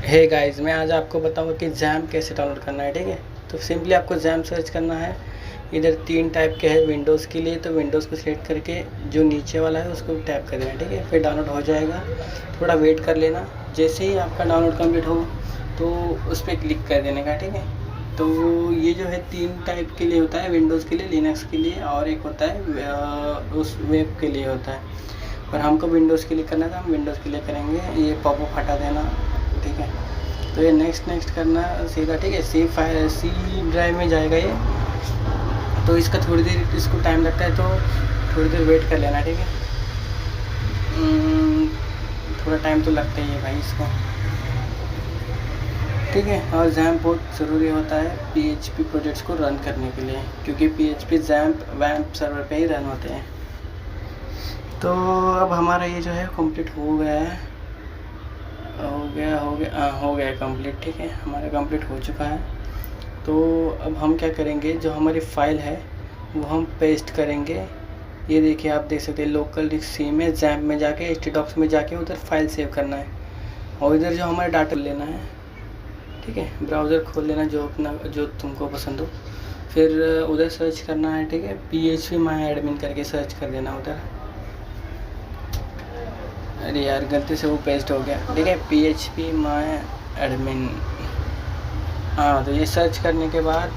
Hey guys, मैं आज आपको बताऊंगा कि जैम कैसे डाउनलोड करना है। ठीक है, तो सिंपली आपको जैम सर्च करना है। इधर 3 टाइप के हैं विंडोज़ के लिए, तो विंडोज़ को सिलेक्ट करके जो नीचे वाला है उसको टैप कर देना। ठीक है, फिर डाउनलोड हो जाएगा, थोड़ा वेट कर लेना। जैसे ही आपका डाउनलोड कंप्लीट हो तो उस पर क्लिक कर देने का। ठीक है, तो ये जो है 3 टाइप के लिए होता है, विंडोज़ के लिए, लिनक्स के लिए और एक होता है उस वेब के लिए होता है। पर हमको विंडोज़ के लिए करना था, हम विंडोज़ के लिए करेंगे। ये पॉपअप हटा देना। ठीक है, तो ये नेक्स्ट करना सीधा। ठीक है, सी ड्राइव में जाएगा ये, तो इसका थोड़ी देर इसको टाइम लगता है, तो थोड़ी देर वेट कर लेना। ठीक है, थोड़ा टाइम तो लगता ही है भाई इसको। ठीक है, और जैम बहुत ज़रूरी होता है PHP प्रोजेक्ट्स को रन करने के लिए, क्योंकि PHP वैम्प सर्वर पे ही रन होते हैं। तो अब हमारा ये जो है कंप्लीट हो गया है, हो गया कंप्लीट। ठीक है, हमारा कंप्लीट हो चुका है। तो अब हम क्या करेंगे, जो हमारी फ़ाइल है वो हम पेस्ट करेंगे। ये देखिए, आप देख सकते हैं लोकल डिस्क सी में, जैम में जाके, htdocs में जाके उधर फाइल सेव करना है, और इधर जो हमारा डाटा लेना है। ठीक है, ब्राउज़र खोल लेना जो तुमको पसंद हो, फिर उधर सर्च करना है। ठीक है, PHP my admin करके सर्च कर देना उधर। अरे यार, गलती से वो पेस्ट हो गया। ठीक है, PHP my admin। हाँ, तो ये सर्च करने के बाद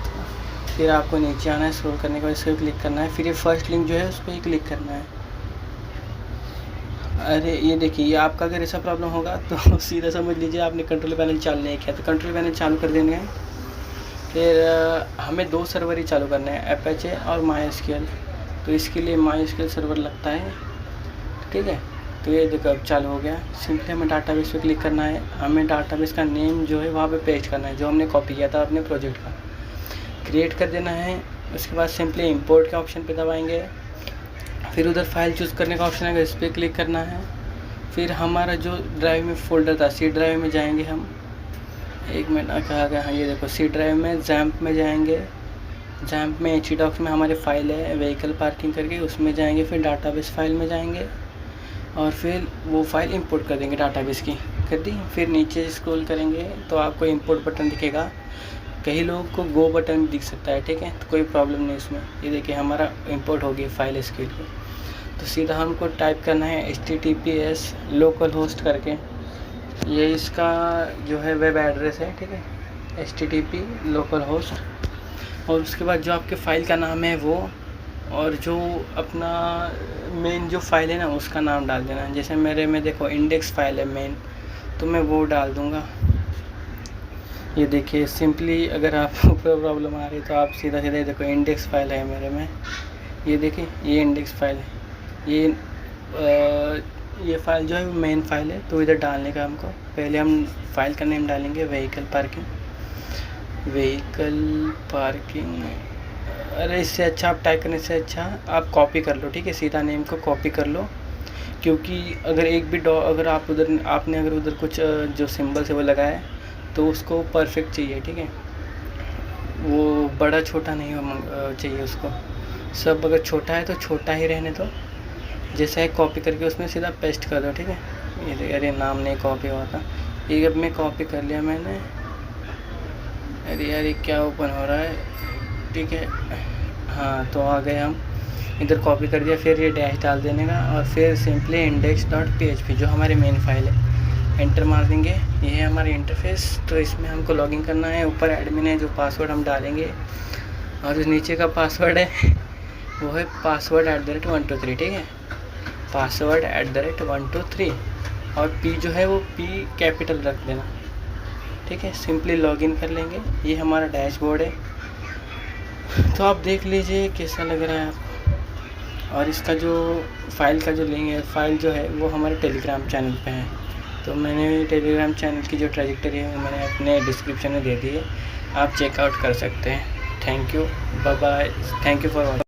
फिर आपको नीचे आना है, स्क्रॉल करने के बाद इस पर क्लिक करना है, फिर ये फर्स्ट लिंक जो है उस पर ही क्लिक करना है। अरे ये देखिए, ये आपका अगर ऐसा प्रॉब्लम होगा तो सीधा समझ लीजिए आपने कंट्रोल पैनल चालू नहीं किया। तो कंट्रोल पैनल चालू कर देंगे, फिर हमें 2 सर्वर ही चालू करने हैं, Apache और MySQL। तो इसके लिए MySQL सर्वर लगता है। ठीक है, तो ये देखो अब चालू हो गया। सिंपली हमें डाटाबेस पे क्लिक करना है, हमें डाटाबेस का नेम जो है वहाँ पे पेस्ट करना है, जो हमने कॉपी किया था अपने प्रोजेक्ट का, क्रिएट कर देना है। उसके बाद सिंपली इंपोर्ट के ऑप्शन पे दबाएंगे, फिर उधर फाइल चूज़ करने का ऑप्शन है, इस पर क्लिक करना है। फिर हमारा जो ड्राइव में फ़ोल्डर था, सी ड्राइव में जाएंगे हम। एक मिनट, कहा गया, हाँ ये देखो, सी ड्राइव में जैम्प में जाएंगे। जैम्प में htdocs में हमारी फ़ाइल है व्हीकल पार्किंग करके, उसमें जाएंगे। फिर डाटाबेस फाइल में जाएंगे और फिर वो फाइल इंपोर्ट कर देंगे, डाटाबेस की कर दी। फिर नीचे स्क्रॉल करेंगे तो आपको इंपोर्ट बटन दिखेगा। कई लोगों को गो बटन दिख सकता है। ठीक है, तो कोई प्रॉब्लम नहीं इसमें। ये देखिए, हमारा इंपोर्ट हो गई फाइल इसके लिए। तो सीधा हमको टाइप करना है HTTPS localhost करके, ये इसका जो है वेब एड्रेस है। ठीक है, HTTP localhost, और उसके बाद जो आपके फ़ाइल का नाम है वो, और जो अपना मेन जो फाइल है ना उसका नाम डाल देना। जैसे मेरे में देखो इंडेक्स फाइल है मेन, तो मैं वो डाल दूँगा। ये देखिए, सिंपली अगर आपको प्रॉब्लम आ रही है तो आप सीधा देखो इंडेक्स फाइल है मेरे में। ये देखिए, ये इंडेक्स फाइल है। ये फाइल जो है वो मेन फाइल है। तो इधर डालने का हमको, पहले हम फाइल का नेम डालेंगे व्हीकल पार्किंग। अरे इससे अच्छा, आप टाइप करने से अच्छा आप कॉपी कर लो। ठीक है, सीधा नेम को कॉपी कर लो, क्योंकि अगर एक भी अगर आपने अगर उधर कुछ जो सिंबल से वो लगाया है तो उसको परफेक्ट चाहिए। ठीक है, वो बड़ा छोटा नहीं चाहिए उसको, सब अगर छोटा है तो छोटा ही रहने दो। जैसा है कॉपी करके उसमें सीधा पेस्ट कर दो। ठीक है, ये अरे नाम नहीं कॉपी हुआ था, ये अब मैं कॉपी कर लिया मैंने। अरे यार, ये क्या ओपन हो रहा है। ठीक है, हाँ, तो आ गए हम, इधर कॉपी कर दिया। फिर ये डैश डाल देने का, और फिर सिंपली index.php जो हमारी मेन फाइल है, एंटर मार देंगे। ये है हमारी इंटरफेस। तो इसमें हमको लॉगिन करना है। ऊपर एडमिन है, जो पासवर्ड हम डालेंगे, और जो नीचे का पासवर्ड है वो है password @123। ठीक है, password @123, और P जो है वो P कैपिटल रख देना। ठीक है, सिंपली लॉगिन कर लेंगे। ये हमारा डैशबोर्ड है, तो आप देख लीजिए कैसा लग रहा है आपको। और इसका जो फाइल का जो लिंक है, फाइल जो है वो हमारे टेलीग्राम चैनल पे है। तो मैंने टेलीग्राम चैनल की जो ट्रैजेक्टरी है वो मैंने अपने डिस्क्रिप्शन में दे दी है, आप चेकआउट कर सकते हैं। Thank you, bye bye, thank you for watching.